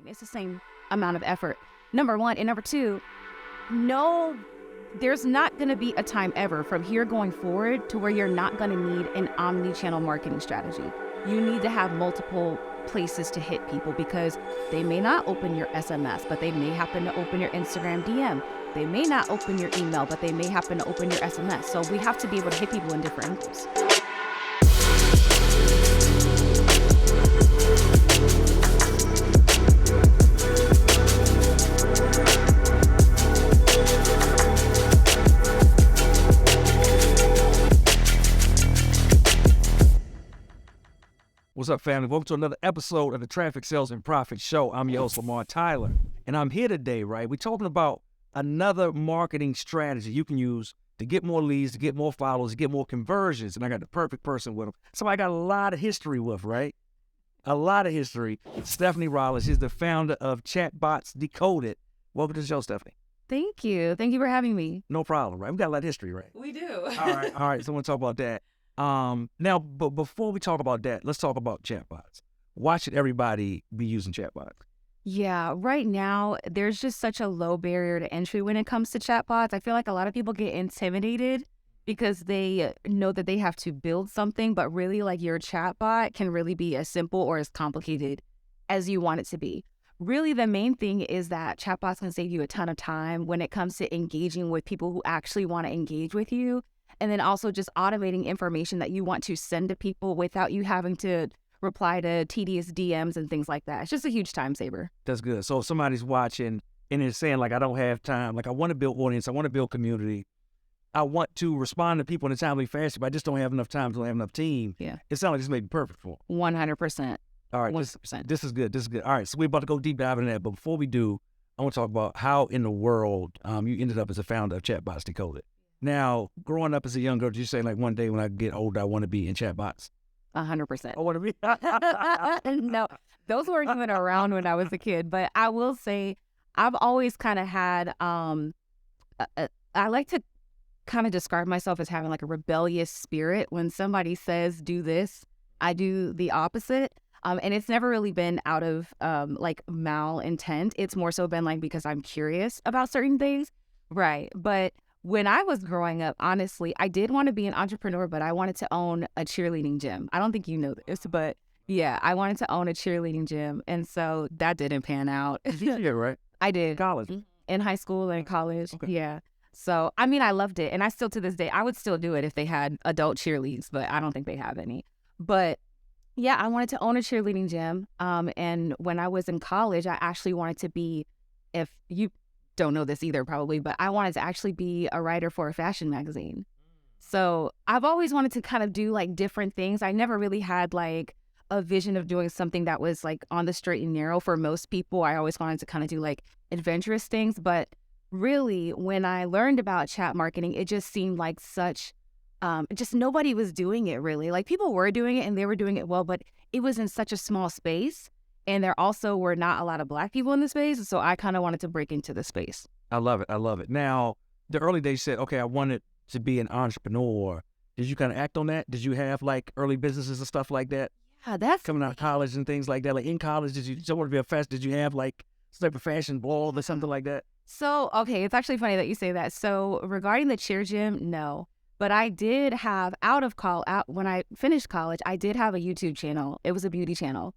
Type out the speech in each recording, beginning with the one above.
It's the same amount of effort. Number one. And number two, no, there's not going to be a time ever from here going forward to where you're not going to need an omni-channel marketing strategy. You need to have multiple places to hit people because they may not open your SMS, but they may happen to open your Instagram DM. They may not open your email, but they may happen to open your SMS. So we have to be able to hit people in different angles. What's up, family? Welcome to another episode of the Traffic Sales and Profit Show. I'm your host, Lamar Tyler, and I'm here today, right? We're talking about another marketing strategy you can use to get more leads, to get more followers, to get more conversions, and I got the perfect person with them. Somebody I got a lot of history with, right? A lot of history. Stephanie Rollins. She's the founder of Chatbots Decoded. Welcome to the show, Stephanie. Thank you. Thank you for having me. No problem, right? We got a lot of history, right? We do. All right. So I want to talk about that. Now, but before we talk about that, let's talk about chatbots. Why should everybody be using chatbots? Yeah, right now, there's just such a low barrier to entry when it comes to chatbots. I feel like a lot of people get intimidated because they know that they have to build something, but really like your chatbot can really be as simple or as complicated as you want it to be. Really, the main thing is that chatbots can save you a ton of time when it comes to engaging with people who actually want to engage with you. And then also just automating information that you want to send to people without you having to reply to tedious DMs and things like that. It's just a huge time saver. That's good. So if somebody's watching and is saying, like, I don't have time, like, I want to build audience, I want to build community, I want to respond to people in a timely fashion, but I just don't have enough time, don't have enough team. Yeah. It sounds like this may be perfect for them. 100%. All right. 100%. This is good. All right. So we're about to go deep dive into that. But before we do, I want to talk about how in the world you ended up as a founder of Chatbots Decoded. Now, growing up as a young girl, did you say, like, one day when I get older, I want to be in chatbots? 100%. I want to be. No, those weren't even around when I was a kid. But I will say I've always kind of had, I like to kind of describe myself as having like a rebellious spirit. When somebody says, do this, I do the opposite. And it's never really been out of like malintent. It's more so been like because I'm curious about certain things. Right. But when I was growing up, honestly, I did want to be an entrepreneur, but I wanted to own a cheerleading gym. I don't think you know this, but yeah, I wanted to own a cheerleading gym. And so that didn't pan out. Yeah, right. I did. College. In high school and college. Okay. Yeah. So, I mean, I loved it. And I still, to this day, I would still do it if they had adult cheerleads, but I don't think they have any. But yeah, I wanted to own a cheerleading gym. And when I was in college, I actually wanted to be, if you don't know this either probably, but I wanted to actually be a writer for a fashion magazine. So I've always wanted to kind of do like different things. I never really had like a vision of doing something that was like on the straight and narrow. For most people, I always wanted to kind of do like adventurous things. But really, when I learned about chat marketing, it just seemed like such, just nobody was doing it really. Like people were doing it and they were doing it well, but it was in such a small space. And there also were not a lot of Black people in the space. So I kind of wanted to break into the space. I love it. Now, the early days you said, okay, I wanted to be an entrepreneur. Did you kind of act on that? Did you have like early businesses and stuff like that? Yeah, that's coming out of college and things like that. Like in college, did you want to be a fashion? Did you have like some type of fashion blog or something like that? So, okay, it's actually funny that you say that. So regarding the cheer gym, no. But I did have when I finished college, I did have a YouTube channel. It was a beauty channel.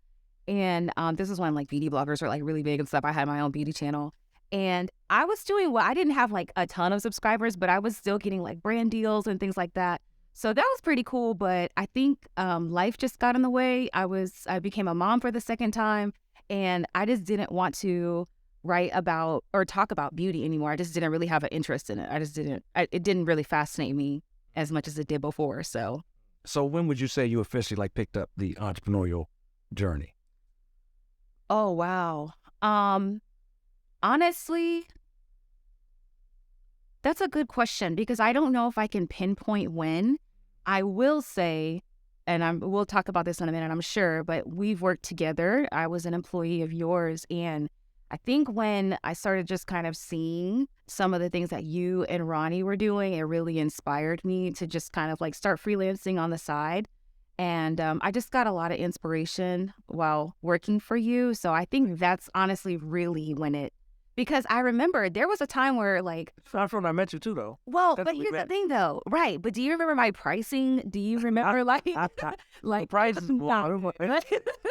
And this is when like beauty bloggers were like really big and stuff. I had my own beauty channel and I was doing well. I didn't have like a ton of subscribers, but I was still getting like brand deals and things like that. So that was pretty cool. But I think life just got in the way. I became a mom for the second time and I just didn't want to write about or talk about beauty anymore. I just didn't really have an interest in it. It didn't really fascinate me as much as it did before. So when would you say you officially like picked up the entrepreneurial journey? Oh, wow. Honestly, that's a good question because I don't know if I can pinpoint when. I will say, and we'll talk about this in a minute, I'm sure, but we've worked together. I was an employee of yours. And I think when I started just kind of seeing some of the things that you and Ronnie were doing, it really inspired me to just kind of like start freelancing on the side. And I just got a lot of inspiration while working for you. So I think that's honestly really when it, because I remember there was a time where like, That's when I met you too, though. well, That's but when we here's the met. thing though, right? But do you remember my pricing? Do you remember like, like Prices. not-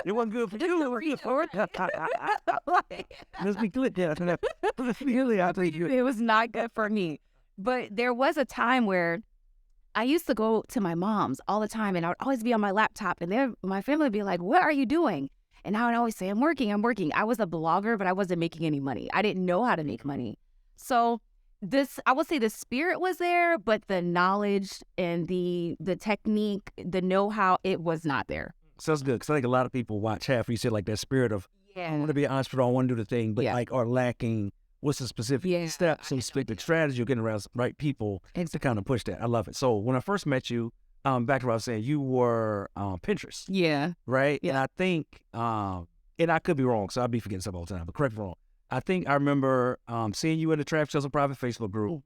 It wasn't good for you. It was good for it. Let's be clear. Yeah. Really, I think you. it was not good for me. But there was a time where I used to go to my mom's all the time, and I would always be on my laptop, and my family would be like, "What are you doing?" And I would always say, "I'm working, I'm working." I was a blogger, but I wasn't making any money. I didn't know how to make money. So I would say the spirit was there, but the knowledge and the technique, the know-how, it was not there. So that's good, because I think a lot of people watch half. You said like that spirit of, I want to be an entrepreneur, I want to do the thing, but Yeah. like are lacking what's the specific steps and specific strategy you're getting around the right people to kind of push that. I love it. So when I first met you, back to what I was saying, you were Pinterest, Yeah. right? Yeah. And I think, and I could be wrong, so I'll be forgetting stuff all the time, but correct me if I'm wrong. I think I remember seeing you in the Traffic Sales and Private Facebook group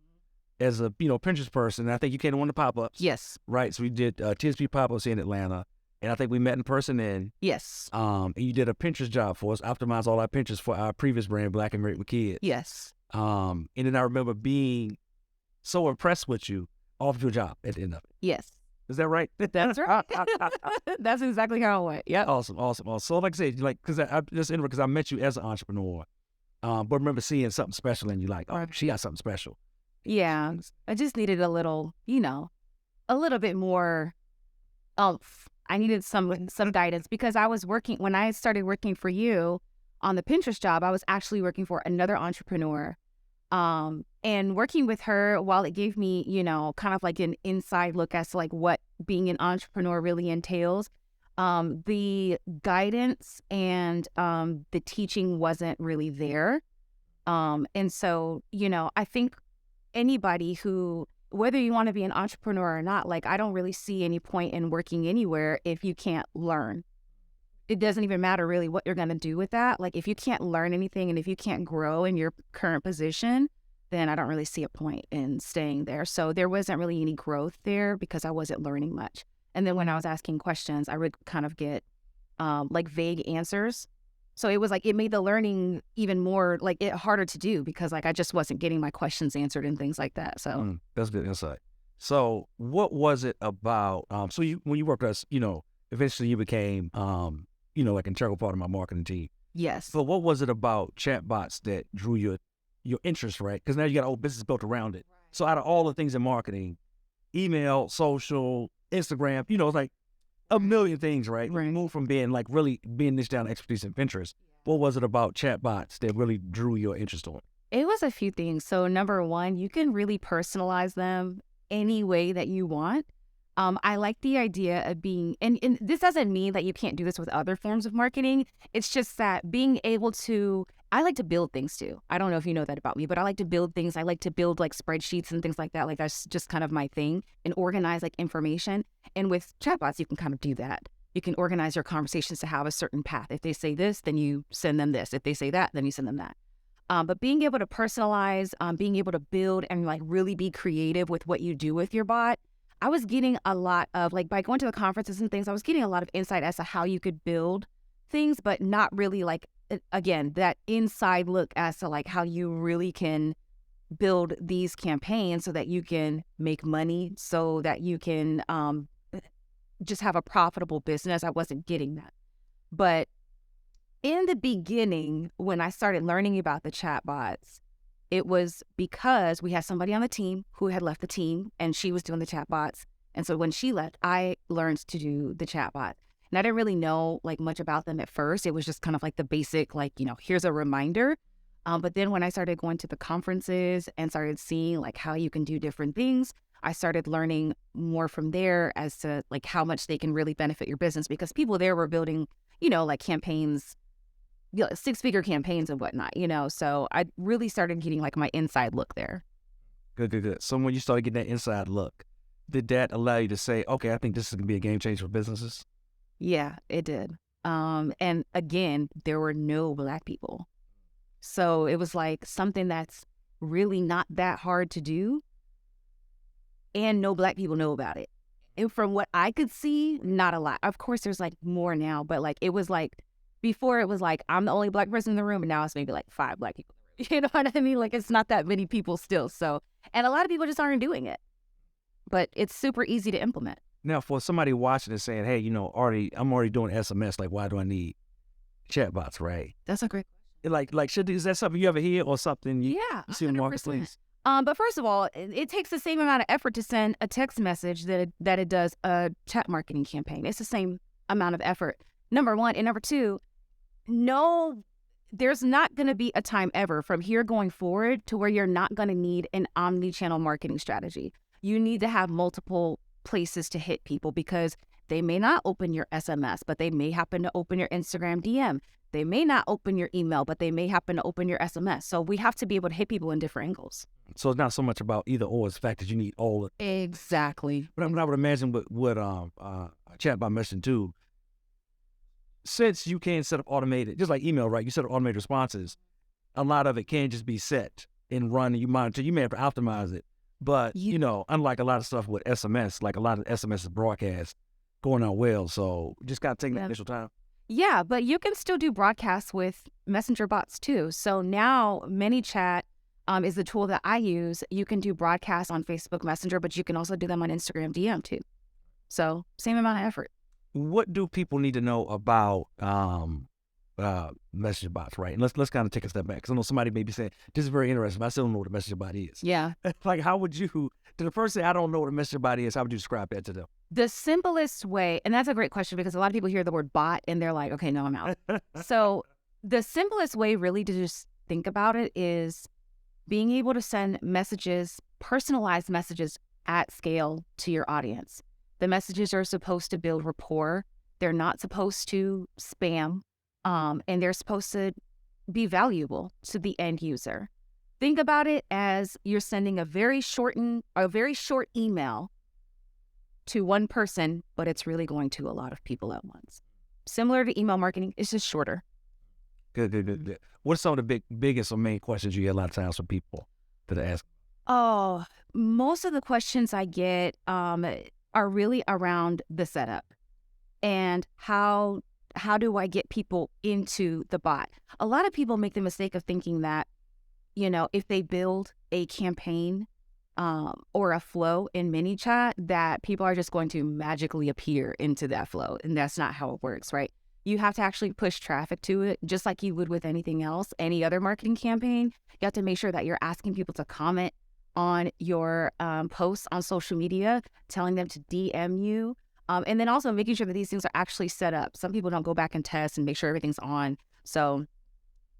as a Pinterest person. And I think you came to one of the pop-ups. Yes. Right. So we did TSP pop-ups in Atlanta. And I think we met in person then. Yes. And you did a Pinterest job for us, optimize all our Pinterest for our previous brand, Black and Great with Kids. Yes. And then I remember being so impressed with you, offered you a job at the end of it. Yes. Is that right? That's right. That's exactly how it went. Yeah. Awesome. So like I said, like, because I just interested because I met you as an entrepreneur, but remember seeing something special in you, like, oh, she got something special. Yeah. I just needed a little, a little bit more oomph. I needed some guidance because I was working, when I started working for you on the Pinterest job, I was actually working for another entrepreneur. And working with her, while it gave me, kind of like an inside look as to like what being an entrepreneur really entails, the guidance and the teaching wasn't really there. And so, I think anybody who, whether you want to be an entrepreneur or not, like, I don't really see any point in working anywhere if you can't learn. It doesn't even matter really what you're going to do with that. Like, if you can't learn anything and if you can't grow in your current position, then I don't really see a point in staying there. So there wasn't really any growth there because I wasn't learning much. And then when I was asking questions, I would kind of get like vague answers. So it was like, it made the learning even more like it harder to do because like I just wasn't getting my questions answered and things like that. So that's good insight. So what was it about? So when you worked with us, eventually you became, like an integral part of my marketing team. Yes. So what was it about chatbots that drew your interest, right? Because now you got a whole business built around it. Right. So out of all the things in marketing, email, social, Instagram, it's like a million things, right? Right. Move from being like really being niche down expertise in Pinterest. What was it about chatbots that really drew your interest on? It was a few things. So number one, you can really personalize them any way that you want. I like the idea of being, and this doesn't mean that you can't do this with other forms of marketing. It's just that being able to, I like to build things too. I don't know if you know that about me, but I like to build things. I like to build like spreadsheets and things like that. Like that's just kind of my thing, and organize like information. And with chatbots, you can kind of do that. You can organize your conversations to have a certain path. If they say this, then you send them this. If they say that, then you send them that. But being able to personalize, being able to build and like really be creative with what you do with your bot, I was getting a lot of, like, by going to the conferences and things, I was getting a lot of insight as to how you could build things, but not really like, again, that inside look as to like how you really can build these campaigns so that you can make money, so that you can just have a profitable business. I wasn't getting that. But in the beginning, when I started learning about the chatbots, it was because we had somebody on the team who had left the team and she was doing the chatbots. And so when she left, I learned to do the chatbot. And I didn't really know like much about them at first. It was just kind of like the basic, like, here's a reminder. But then when I started going to the conferences and started seeing like how you can do different things, I started learning more from there as to like how much they can really benefit your business, because people there were building, like campaigns, 6-figure campaigns and whatnot, so I really started getting like my inside look there. Good. So when you started getting that inside look, did that allow you to say, okay, I think this is going to be a game changer for businesses? Yeah, it did. And again, there were no Black people. So it was like something that's really not that hard to do, and no Black people know about it. And from what I could see, not a lot. Of course, there's like more now, but like it was like before it was like I'm the only Black person in the room, and now it's maybe like 5 Black people. You know what I mean? Like it's not that many people still. So, and a lot of people just aren't doing it, but it's super easy to implement. Now, for somebody watching and saying, "Hey, I'm already doing SMS. Like, why do I need chatbots?" Right? That's a great Is that something you ever hear or something you see in the 100%. marketplace? But first of all, it takes the same amount of effort to send a text message that it does a chat marketing campaign. It's the same amount of effort. Number one. And number two, no, there's not going to be a time ever from here going forward to where you're not going to need an omni-channel marketing strategy. You need to have multiple places to hit people because they may not open your SMS, but they may happen to open your Instagram DM. They may not open your email, but they may happen to open your SMS. So we have to be able to hit people in different angles. So it's not so much about either or; it's the fact that you need all of it. Exactly. But I would imagine with chatbot messaging too, since you can set up automated, just like email, right? You set up automated responses. A lot of it can just be set and run, and you monitor. You may have to optimize it, but unlike a lot of stuff with SMS, like a lot of SMS is broadcast going out well. So just got to take that initial time. Yeah, but you can still do broadcasts with messenger bots too. So now ManyChat is the tool that I use. You can do broadcasts on Facebook Messenger, but you can also do them on Instagram DM too. So same amount of effort. What do people need to know about messenger bots, right? And let's kind of take a step back because I know somebody may be saying, this is very interesting, but I still don't know what a messenger bot is. Yeah. Like, how would you, to the person say, I don't know what a messenger bot is, how would you describe that to them? The simplest way, and that's a great question because a lot of people hear the word bot and they're like, okay, no, I'm out. So the simplest way really to just think about it is being able to send messages, personalized messages at scale to your audience. The messages are supposed to build rapport. They're not supposed to spam, and they're supposed to be valuable to the end user. Think about it as you're sending a very short email to one person, but it's really going to a lot of people at once. Similar to email marketing, it's just shorter. Good. What are some of the biggest or main questions you get a lot of times from people that ask? Oh, most of the questions I get are really around the setup and how do I get people into the bot? A lot of people make the mistake of thinking that, if they build a campaign or a flow in ManyChat, that people are just going to magically appear into that flow. And that's not how it works, right? You have to actually push traffic to it, just like you would with anything else, any other marketing campaign. You have to make sure that you're asking people to comment on your posts on social media, telling them to DM you, and then also making sure that these things are actually set up. Some people don't go back and test and make sure everything's on. So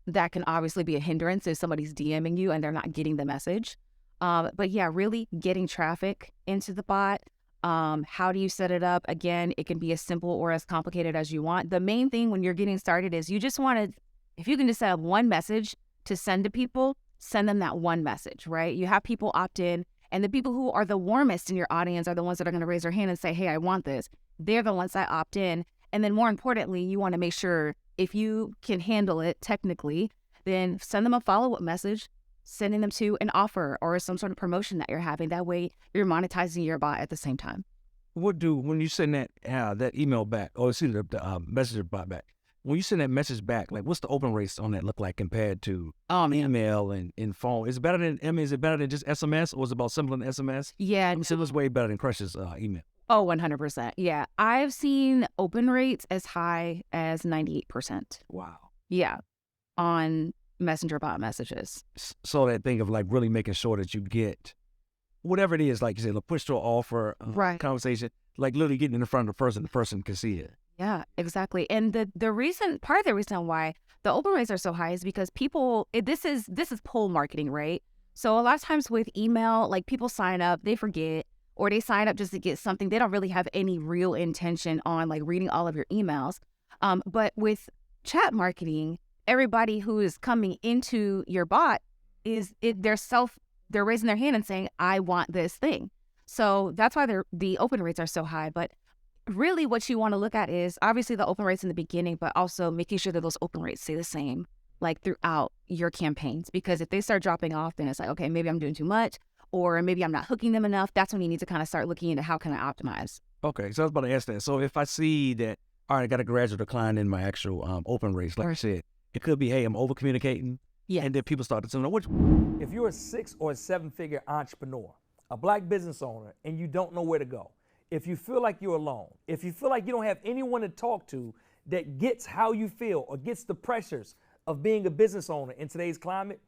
that can obviously be a hindrance if somebody's DMing you and they're not getting the message. But yeah, really getting traffic into the bot. How do you set it up? Again, it can be as simple or as complicated as you want. The main thing when you're getting started is you just want to, if you can just set up one message to send to people, send them that one message, right? You have people opt in, and the people who are the warmest in your audience are the ones that are going to raise their hand and say, hey, I want this. They're the ones that opt in. And then more importantly, you want to make sure if you can handle it technically, then send them a follow-up message, sending them to an offer or some sort of promotion that you're having. That way you're monetizing your bot at the same time. When you send that email back, or the messenger bot back, when you send that message back, like what's the open rates on that look like compared to email and phone? Is it better than just SMS, or is it about similar to SMS? Yeah. So it's way better than Crush's email. Oh, 100%. Yeah. I've seen open rates as high as 98%. Wow. Yeah. On messenger bot messages. So that thing of like really making sure that you get whatever it is, like you said, a push to an offer, conversation, like literally getting in front of the person can see it. Yeah, exactly. And part of the reason why the open rates are so high is because people, this is pull marketing, right? So a lot of times with email, like people sign up, they forget, or they sign up just to get something. They don't really have any real intention on like reading all of your emails. But with chat marketing, everybody who is coming into your bot they're raising their hand and saying, I want this thing. So that's why the open rates are so high. But really what you want to look at is obviously the open rates in the beginning, but also making sure that those open rates stay the same like throughout your campaigns. Because if they start dropping off, then it's like, okay, maybe I'm doing too much, or maybe I'm not hooking them enough, that's when you need to kind of start looking into how can I optimize. Okay, so I was about to ask that. So if I see that, all right, I got a gradual decline in my actual open rates, like I said, it could be, hey, I'm over communicating. Yeah. And then people start to tell me, if you're a 6 or 7 figure entrepreneur, a Black business owner, and you don't know where to go, if you feel like you're alone, if you feel like you don't have anyone to talk to that gets how you feel or gets the pressures of being a business owner in today's climate,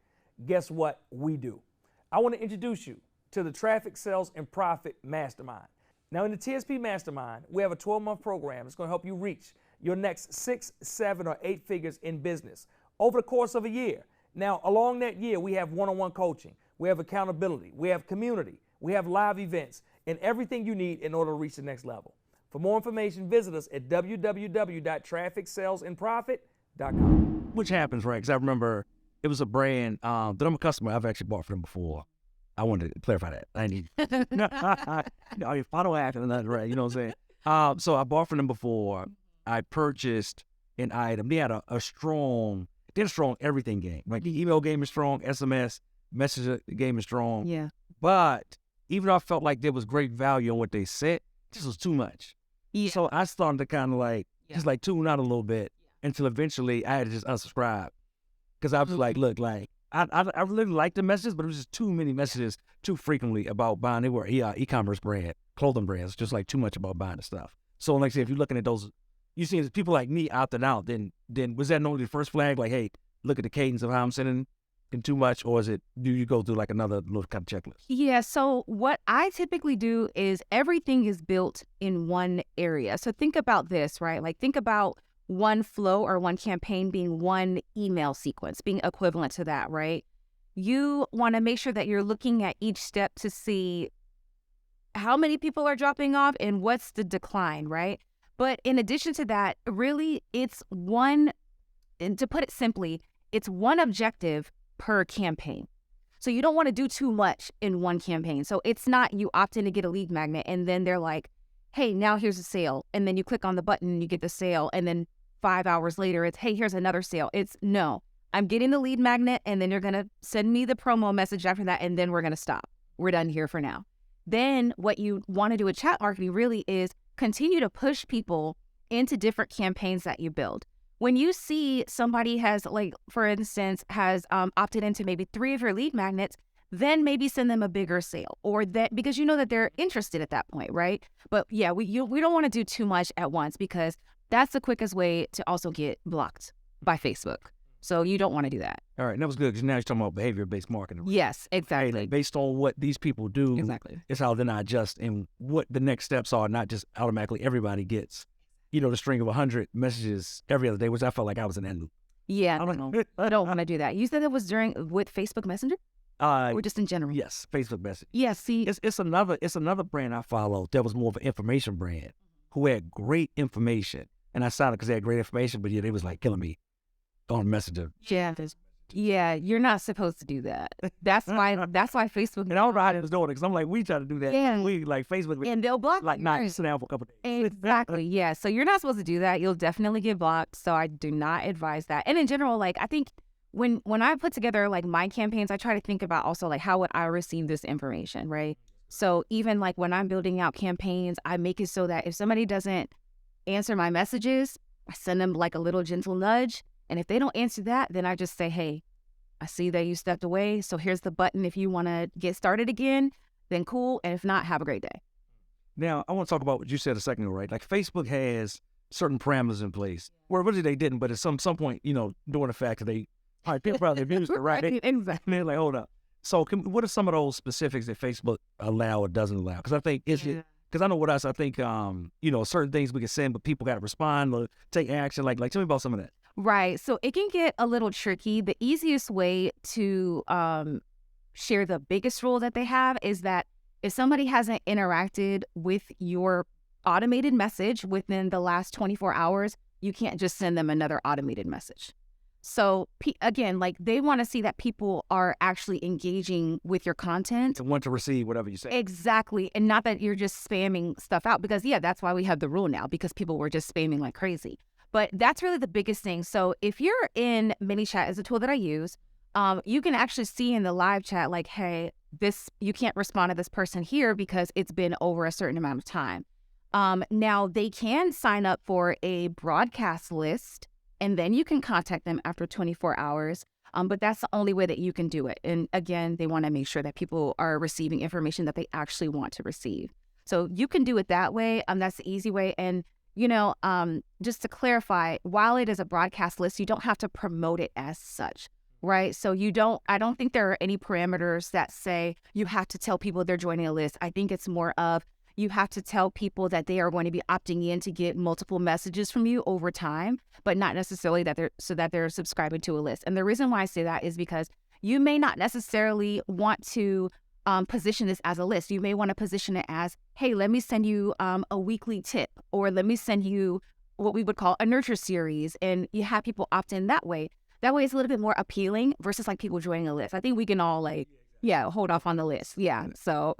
guess what we do? I want to introduce you to the Traffic Sales and Profit Mastermind. Now in the TSP Mastermind, we have a 12-month program that's going to help you reach your next 6, 7, or 8 figures in business over the course of a year. Now, along that year, we have one-on-one coaching, we have accountability, we have community, we have live events, and everything you need in order to reach the next level. For more information, visit us at www.trafficsalesandprofit.com. Which happens, right? Because I remember it was a brand that I'm a customer. I've actually bought from them before. I wanted to clarify that. I need if I don't act or nothing, right? You know what I'm saying? So I bought from them before. I purchased an item. They had a strong everything game. Like the email game is strong, SMS, messenger game is strong. Yeah. But even though I felt like there was great value on what they said, this was too much. Yeah. So I started to kind of like, just like tune out a little bit until eventually I had to just unsubscribe. Because I was like, look, like, I really liked the messages, but it was just too many messages too frequently about buying. They were e-commerce brand, clothing brands, just like too much about buying the stuff. So like I said, if you're looking at those, you see people like me opting out, then was that normally the first flag? Like, hey, look at the cadence of how I'm sending in too much, or do you go through like another little kind of checklist? Yeah, so what I typically do is everything is built in one area. So think about this, right? Like think about one flow or one campaign being one email sequence, being equivalent to that, right? You want to make sure that you're looking at each step to see how many people are dropping off and what's the decline, right? But in addition to that, really it's one, and to put it simply, it's one objective per campaign. So you don't want to do too much in one campaign. So it's not you opt in to get a lead magnet and then they're like, hey, now here's a sale. And then you click on the button and you get the sale. And then 5 hours later, it's, hey, here's another sale. It's no, I'm getting the lead magnet and then you're going to send me the promo message after that. And then we're going to stop. We're done here for now. Then what you want to do with chat marketing really is continue to push people into different campaigns that you build. When you see somebody has, like, for instance, has opted into maybe 3 of your lead magnets, then maybe send them a bigger sale, or that, because you know that they're interested at that point, right? But yeah, we don't want to do too much at once because that's the quickest way to also get blocked by Facebook. So you don't want to do that. All right, and that was good because now you're talking about behavior-based marketing. Right? Yes, exactly. Hey, based on what these people do, exactly, it's how then I adjust and what the next steps are, not just automatically everybody gets, the string of 100 messages every other day, which I felt like I was an end loop. Yeah, I don't want to do that. You said it was with Facebook Messenger? Or just in general? Yes, Facebook Messenger. Yeah, see. It's another brand I follow that was more of an information brand who had great information. And I signed it because they had great information, but yeah, they was like killing me on Messenger. Yeah, you're not supposed to do that. That's why Facebook. And I don't know how they was doing it because I'm like, we try to do that. Yeah. We like Facebook. And they'll block like not sit down for a couple of days. Exactly. Yeah. So you're not supposed to do that. You'll definitely get blocked. So I do not advise that. And in general, like I think when I put together like my campaigns, I try to think about also like how would I receive this information, right? So even like when I'm building out campaigns, I make it so that if somebody doesn't answer my messages, I send them like a little gentle nudge. And if they don't answer that, then I just say, hey, I see that you stepped away. So here's the button. If you want to get started again, then cool. And if not, have a great day. Now, I want to talk about what you said a second ago, right? Like Facebook has certain parameters in place. Well, really they didn't, but at some point, during the fact that people probably abused it, right? Exactly. And they're like, hold up. So what are some of those specifics that Facebook allow or doesn't allow? Because I think because I know with us, I think, certain things we can send, but people got to respond or take action. Like tell me about some of that. Right. So it can get a little tricky. The easiest way to share the biggest rule that they have is that if somebody hasn't interacted with your automated message within the last 24 hours, you can't just send them another automated message. So again, like they want to see that people are actually engaging with your content. To want to receive whatever you say. Exactly. And not that you're just spamming stuff out because, that's why we have the rule now because people were just spamming like crazy. But that's really the biggest thing. So if you're in ManyChat as a tool that I use, you can actually see in the live chat, like, hey, you can't respond to this person here because it's been over a certain amount of time. Now they can sign up for a broadcast list, and then you can contact them after 24 hours. But that's the only way that you can do it. And again, they want to make sure that people are receiving information that they actually want to receive. So you can do it that way. That's the easy way. And, just to clarify, while it is a broadcast list, you don't have to promote it as such, right? So I don't think there are any parameters that say you have to tell people they're joining a list. I think it's more of you have to tell people that they are going to be opting in to get multiple messages from you over time, but not necessarily that they're subscribing to a list. And the reason why I say that is because you may not necessarily want to position this as a list. You may want to position it as, hey, let me send you a weekly tip, or let me send you what we would call a nurture series, and you have people opt in that way. That way it's a little bit more appealing versus like people joining a list. I think we can all hold off on the list. Yeah. So,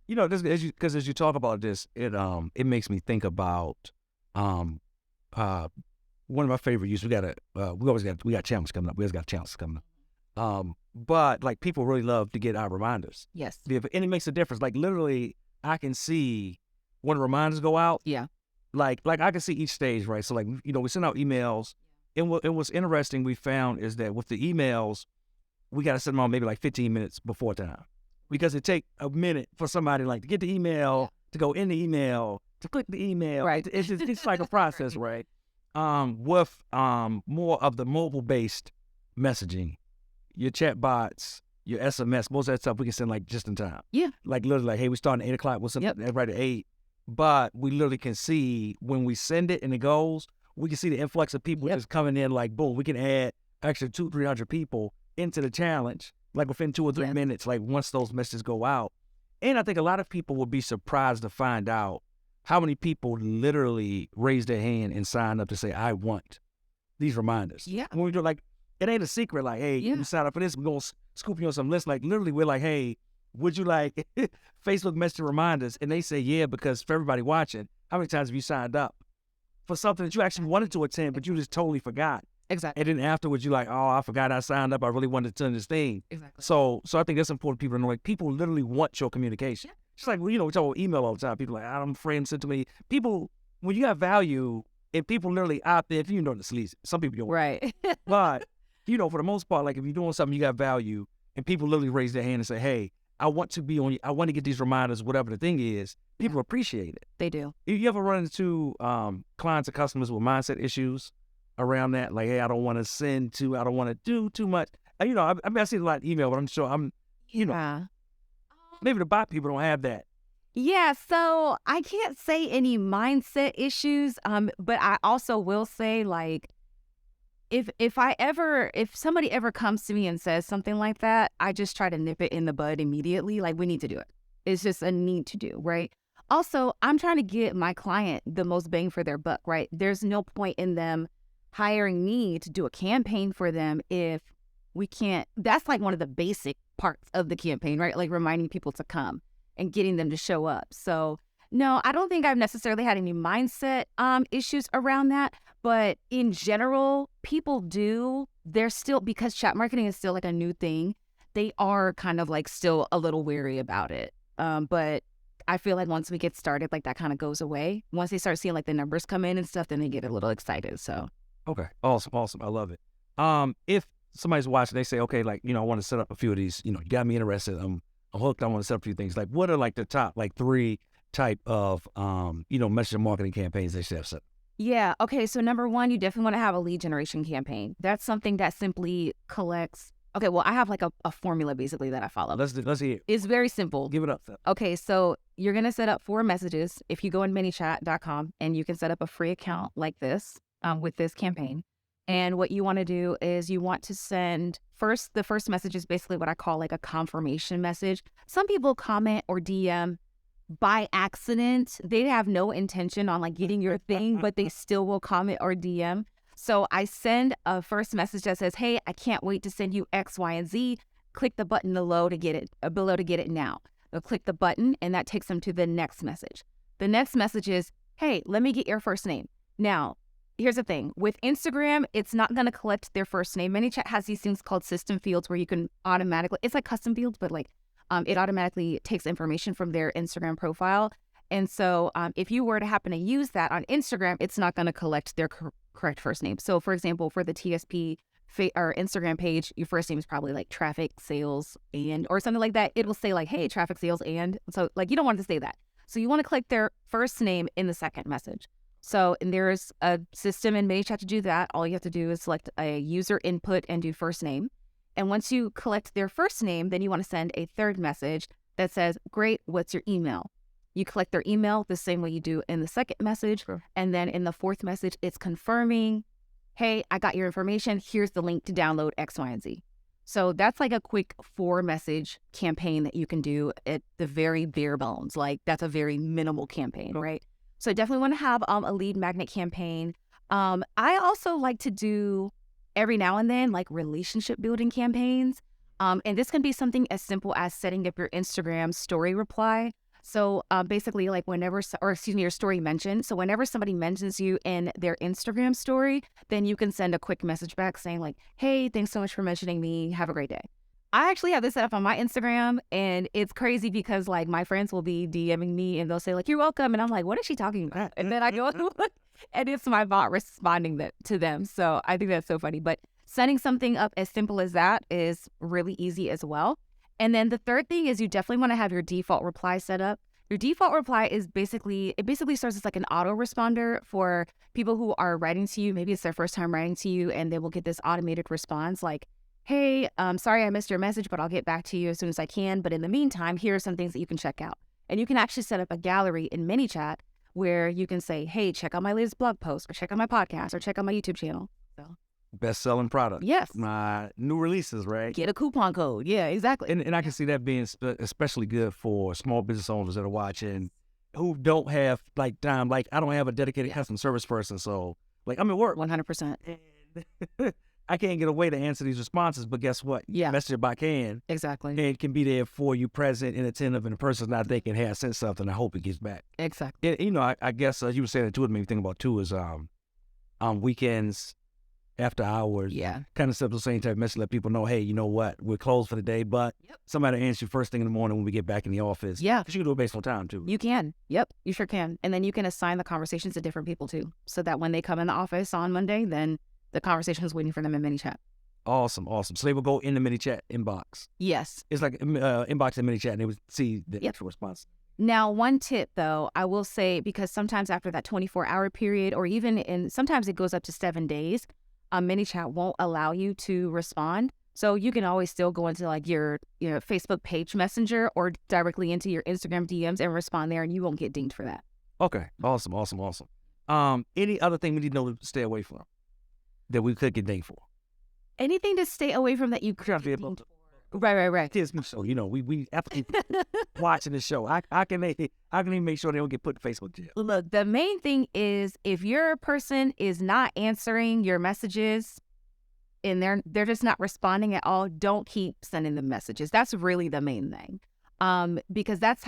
as you talk about this, it makes me think about one of my favorite uses. We got challenges coming up. We always got challenges coming up. But like people really love to get our reminders. Yes. And it makes a difference. Like literally, I can see when reminders go out. Yeah. Like I can see each stage, right? So like we send out emails, and what's interesting we found is that with the emails, we got to send them out maybe like 15 minutes before time, because it take a minute for somebody like to get the email, to go in the email, to click the email. Right. It's like a process, right? With more of the mobile-based messaging, your chatbots, your SMS, most of that stuff we can send like just in time. Yeah. Like literally, like, hey, we starting at 8 o'clock. We'll send it right at 8. But we literally can see when we send it and it goes, we can see the influx of people just coming in. Like boom, we can add actually 200-300 people into the challenge, like within 2 or 3 minutes, like once those messages go out. And I think a lot of people will be surprised to find out how many people literally raise their hand and sign up to say, I want these reminders. Yeah. When we do it ain't a secret, like, hey, you sign up for this, we're going to scoop you on some lists. Like literally we're like, hey, would you like Facebook message reminders? And they say, yeah, because for everybody watching, how many times have you signed up for something that you actually wanted to attend, but you just totally forgot? Exactly. And then afterwards, you're like, oh, I forgot I signed up. I really wanted to attend this thing. Exactly. So I think that's important for people to know. Like, people literally want your communication. Yeah. Just like, we talk about email all the time. People are like, I'm afraid to send to me. People, when you have value, if people literally out there, if you know the sleaze, some people don't. Right. But, for the most part, like if you're doing something, you got value, and people literally raise their hand and say, hey, I want to be on you. I want to get these reminders, whatever the thing is. People appreciate it. They do. You ever run into clients or customers with mindset issues around that? Like, hey, I don't want to do too much. I see a lot of email, but I'm sure maybe the bot people don't have that. Yeah, so I can't say any mindset issues, but I also will say, like, if somebody ever comes to me and says something like that, I just try to nip it in the bud immediately. Like, we need to do it. It's just a need to do, right? Also, I'm trying to get my client the most bang for their buck, right? There's no point in them hiring me to do a campaign for them if we can't. That's like one of the basic parts of the campaign, right? Like reminding people to come and getting them to show up. So no, I don't think I've necessarily had any mindset issues around that. But in general, people do. They're still, because chat marketing is still like a new thing, they are kind of like still a little weary about it. But I feel like once we get started, like that kind of goes away. Once they start seeing like the numbers come in and stuff, then they get a little excited. So. Okay. Awesome. I love it. If somebody's watching, they say, okay, like, I want to set up a few of these, you got me interested. I'm hooked. I want to set up a few things. Like, what are like the top, like 3 type of, message marketing campaigns they should have set? Yeah. Okay. So number 1, you definitely want to have a lead generation campaign. That's something that simply collects. Okay. Well, I have like a formula basically that I follow. Let's hear it. It's very simple. Give it up. Okay. So you're going to set up 4 messages. If you go on ManyChat.com, and you can set up a free account like this with this campaign. And what you want to do is you want to send the first message is basically what I call like a confirmation message. Some people comment or DM by accident. They have no intention on like getting your thing, but they still will comment or DM. So I send a first message that says, hey, I can't wait to send you X, Y, and Z. Click the button below to get it now. They'll click the button, and that takes them to the next message. The next message is, hey, let me get your first name. Now, here's the thing. With Instagram, it's not going to collect their first name. ManyChat has these things called system fields where you can automatically, it's like custom fields, but like it automatically takes information from their Instagram profile. And so if you were to happen to use that on Instagram, it's not going to collect their correct first name. So for example, for the TSP or Instagram page, your first name is probably like traffic sales and, or something like that. It will say like, hey, traffic sales and. So like, you don't want to say that. So you want to click their first name in the second message. So, and there's a system in ManyChat to do that. All you have to do is select a user input and do first name. And once you collect their first name, then you want to send a third message that says, great, what's your email? You collect their email the same way you do in the second message. Sure. And then in the fourth message, it's confirming, hey, I got your information. Here's the link to download X, Y, and Z. So that's like a quick 4-message campaign that you can do at the very bare bones. Like that's a very minimal campaign, right? So I definitely want to have a lead magnet campaign. I also like to do every now and then like relationship building campaigns. And this can be something as simple as setting up your Instagram story reply. So basically like your story mention. So whenever somebody mentions you in their Instagram story, then you can send a quick message back saying like, hey, thanks so much for mentioning me. Have a great day. I actually have this set up on my Instagram, and it's crazy because like my friends will be DMing me and they'll say like, you're welcome. And I'm like, what is she talking about? And then I go and it's my bot responding to them. So I think that's so funny. But setting something up as simple as that is really easy as well. And then the third thing is you definitely want to have your default reply set up. Your default reply is basically serves as like an autoresponder for people who are writing to you. Maybe it's their first time writing to you, and they will get this automated response like, hey, sorry I missed your message, but I'll get back to you as soon as I can. But in the meantime, here are some things that you can check out. And you can actually set up a gallery in ManyChat where you can say, hey, check out my latest blog post, or check out my podcast, or check out my YouTube channel. So best-selling product. Yes. My new releases, right? Get a coupon code. Yeah, exactly. And I can see that being especially good for small business owners that are watching who don't have like time. Like I don't have a dedicated customer service person, so like I'm at work. 100%. And I can't get away to answer these responses, but guess what? Yeah. Messenger bot can. Exactly. And can be there for you, present and attentive, and the person's not thinking, hey, I sent something, I hope it gets back. Exactly. You know, I guess you were saying that too, what made me think about too is weekends, after hours, kind of simple, same type of message, let people know, hey, you know what, we're closed for the day, but somebody answer you first thing in the morning when we get back in the office. Yeah. Because you can do it based on time too. You can. Yep, you sure can. And then you can assign the conversations to different people too, so that when they come in the office on Monday, then the conversation is waiting for them in ManyChat. Awesome. So they will go in the ManyChat inbox. Yes. It's like inbox in ManyChat, and they would see the actual response. Now, one tip though, I will say, because sometimes after that 24-hour period, or even sometimes it goes up to 7 days, ManyChat won't allow you to respond. So you can always still go into like your Facebook page messenger or directly into your Instagram DMs and respond there, and you won't get dinged for that. Okay. Awesome. Any other thing we need to know to stay away from that we could get dinged for? Anything to stay away from that you could get dinged for. Right. TSP Show, we after watching the show, I can even make sure they don't get put in Facebook jail. Look, the main thing is if your person is not answering your messages and they're just not responding at all, don't keep sending them messages. That's really the main thing. Because that's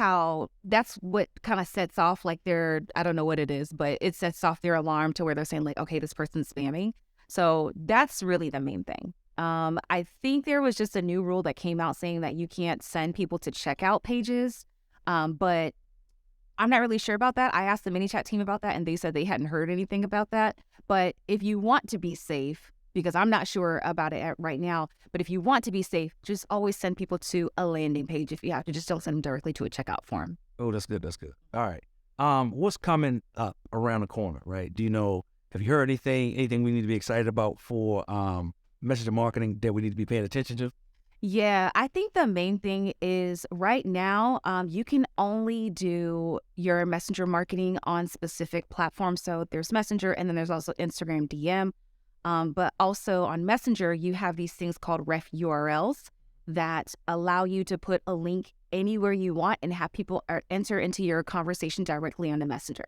what kind of sets off like I don't know what it is, but it sets off their alarm to where they're saying like, okay, this person's spamming. So that's really the main thing. I think there was just a new rule that came out saying that you can't send people to checkout pages. But I'm not really sure about that. I asked the ManyChat team about that, and they said they hadn't heard anything about that. But if you want to be safe, because I'm not sure about it right now, but if you want to be safe, just always send people to a landing page. If you have to, just don't send them directly to a checkout form. Oh, that's good. All right. What's coming up around the corner, right? Do you know, have you heard anything we need to be excited about for messenger marketing that we need to be paying attention to? Yeah, I think the main thing is right now, you can only do your messenger marketing on specific platforms. So there's Messenger, and then there's also Instagram DM. But also on Messenger, you have these things called ref URLs that allow you to put a link anywhere you want and have people enter into your conversation directly on the Messenger,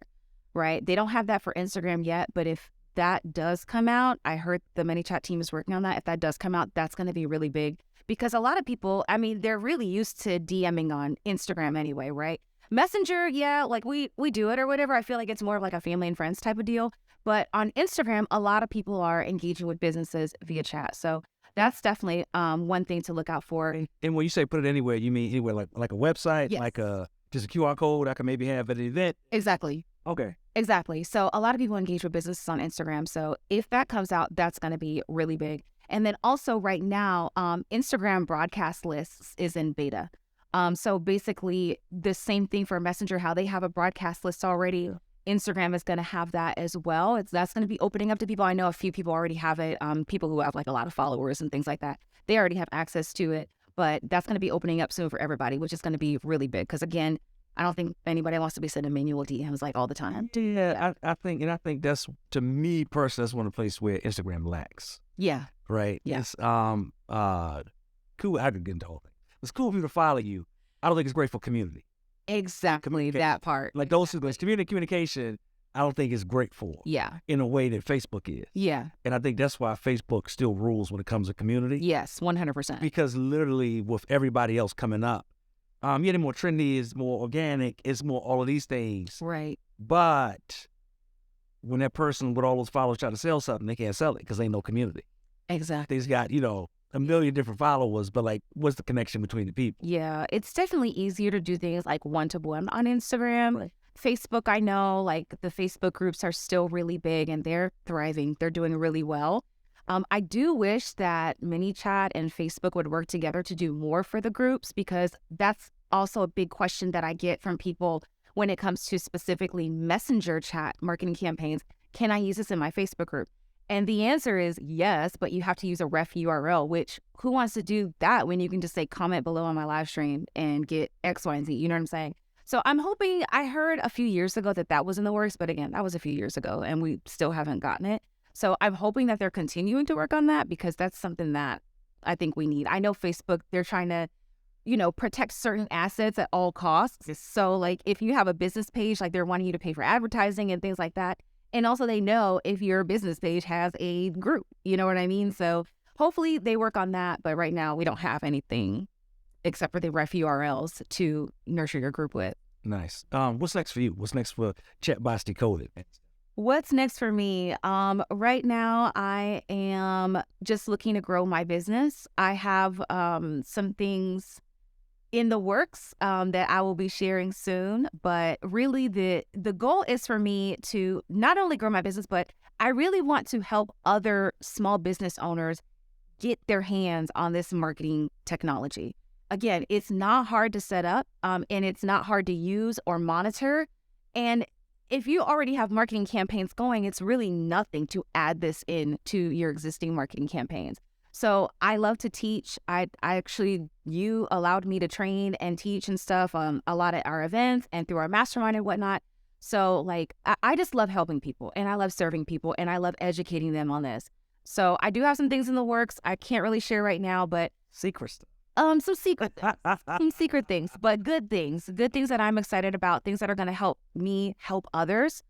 right? They don't have that for Instagram yet, but if that does come out, I heard the ManyChat team is working on that. If that does come out, that's going to be really big because a lot of people, I mean, they're really used to DMing on Instagram anyway, right? Messenger, yeah, like we do it or whatever. I feel like it's more of like a family and friends type of deal. But on Instagram, a lot of people are engaging with businesses via chat. So that's definitely one thing to look out for. And when you say put it anywhere, you mean anywhere like a website, Yes. like just a QR code I can maybe have at an event? Exactly. Okay. Exactly. So a lot of people engage with businesses on Instagram. So if that comes out, that's going to be really big. And then also right now, Instagram broadcast lists is in beta. So basically the same thing for Messenger, how they have a broadcast list already. Instagram is going to have that as well. That's going to be opening up to people. I know a few people already have it. People who have like a lot of followers and things like that, they already have access to it. But that's going to be opening up soon for everybody, which is going to be really big. Because again, I don't think anybody wants to be sending manual DMs like all the time. Yeah, I think that's, to me personally, that's one of the places where Instagram lacks. Yeah. Right. Yeah. It's cool. I could get into the whole thing. It's cool for you to follow you. I don't think it's great for community. Exactly that part. Like those two things, communication, I don't think is great for. Yeah. In a way that Facebook is. Yeah. And I think that's why Facebook still rules when it comes to community. Yes, 100%. Because literally with everybody else coming up, the more trendy, is more organic, it's more all of these things. Right. But when that person with all those followers try to sell something, they can't sell it because ain't no community. Exactly. They've got, a million different followers, but like, what's the connection between the people? Yeah, it's definitely easier to do things like one-to-one on Instagram. Right. Facebook, I know, like the Facebook groups are still really big and they're thriving. They're doing really well. I do wish that ManyChat and Facebook would work together to do more for the groups, because that's also a big question that I get from people when it comes to specifically Messenger chat marketing campaigns. Can I use this in my Facebook group? And the answer is yes, but you have to use a ref URL, which who wants to do that when you can just say comment below on my live stream and get X, Y, and Z? You know what I'm saying? So I'm hoping, I heard a few years ago that was in the works, but again, that was a few years ago and we still haven't gotten it. So I'm hoping that they're continuing to work on that, because that's something that I think we need. I know Facebook, they're trying to, protect certain assets at all costs. So like if you have a business page, like they're wanting you to pay for advertising and things like that. And also they know if your business page has a group, you know what I mean? So hopefully they work on that. But right now we don't have anything except for the ref URLs to nurture your group with. Nice. What's next for you? What's next for Chatbots Decoded? What's next for me? Right now I am just looking to grow my business. I have some things in the works that I will be sharing soon, but really the goal is for me to not only grow my business, but I really want to help other small business owners get their hands on this marketing technology. Again, it's not hard to set up and it's not hard to use or monitor. And if you already have marketing campaigns going, it's really nothing to add this in to your existing marketing campaigns. So I love to teach. You allowed me to train and teach and stuff a lot at our events and through our mastermind and whatnot. So like, I just love helping people and I love serving people and I love educating them on this. So I do have some things in the works. I can't really share right now, but secret stuff. Some secret things, but good things that I'm excited about, things that are going to help me help others.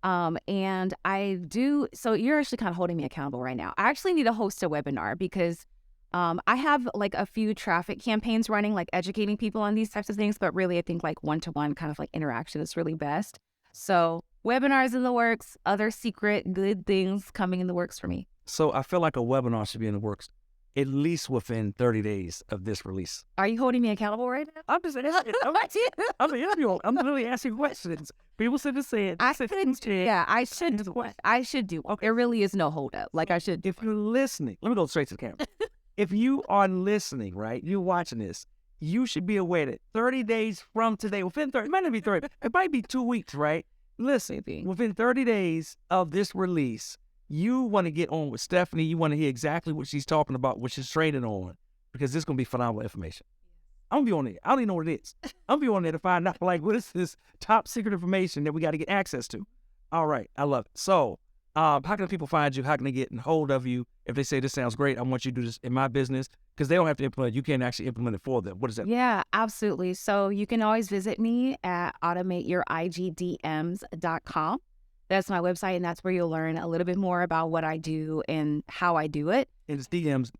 And I do, so you're actually kind of holding me accountable right now. I actually need to host a webinar because I have like a few traffic campaigns running, like educating people on these types of things, but really I think like one-to-one kind of like interaction is really best. So webinars in the works, other secret good things coming in the works for me. So I feel like a webinar should be in the works at least within 30 days of this release. Are you holding me accountable right now? I'm just asking. I'm literally asking questions. People should have said. I should do. Okay. There really is no hold up. Like I should. If you're listening, let me go straight to the camera. If you are listening, right, you're watching this, you should be aware that 30 days from today, within 30, it might not be 30, it might be 2 weeks, right? Listen, within 30 days of this release, you want to get on with Stephanie. You want to hear exactly what she's talking about, what she's training on, because this is going to be phenomenal information. I'm going to be on there. I don't even know what it is. I'm going to be on there to find out, like, what is this top secret information that we got to get access to? All right. I love it. So how can people find you? How can they get in hold of you? If they say, this sounds great, I want you to do this in my business, because they don't have to implement it. You can actually implement it for them. What is that? Yeah, absolutely. So you can always visit me at automateyourigdms.com. That's my website, and that's where you'll learn a little bit more about what I do and how I do it. And it's DMS.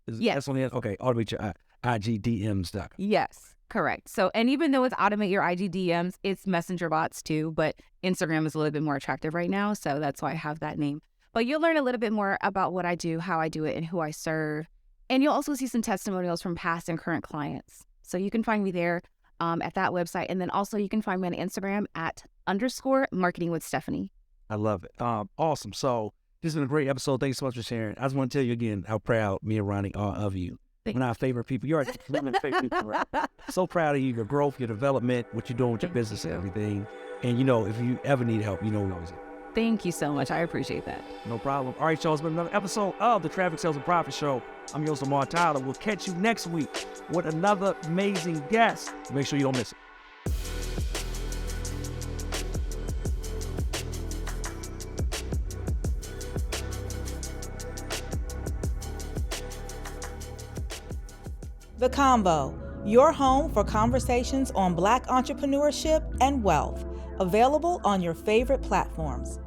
Yes. That's on the, okay, automateyourigdms.com. Yes, correct. So, and even though it's automate your IGDMs, it's messenger bots too, but Instagram is a little bit more attractive right now, so that's why I have that name. But you'll learn a little bit more about what I do, how I do it, and who I serve. And you'll also see some testimonials from past and current clients. So you can find me there at that website. And then also you can find me on Instagram at _marketing with Stephanie. I love it. Awesome. So this has been a great episode. Thanks so much for sharing. I just want to tell you again how proud me and Ronnie are of you. One of our favorite people. You're one of my favorite people. Right? So proud of you, your growth, your development, what you're doing with your business and everything. And if you ever need help, we're always here. Thank you so much. I appreciate that. No problem. All right, y'all. It's been another episode of the Traffic Sales and Profit Show. I'm your host, Lamar Tyler. We'll catch you next week with another amazing guest. Make sure you don't miss it. The Combo, your home for conversations on Black entrepreneurship and wealth, available on your favorite platforms.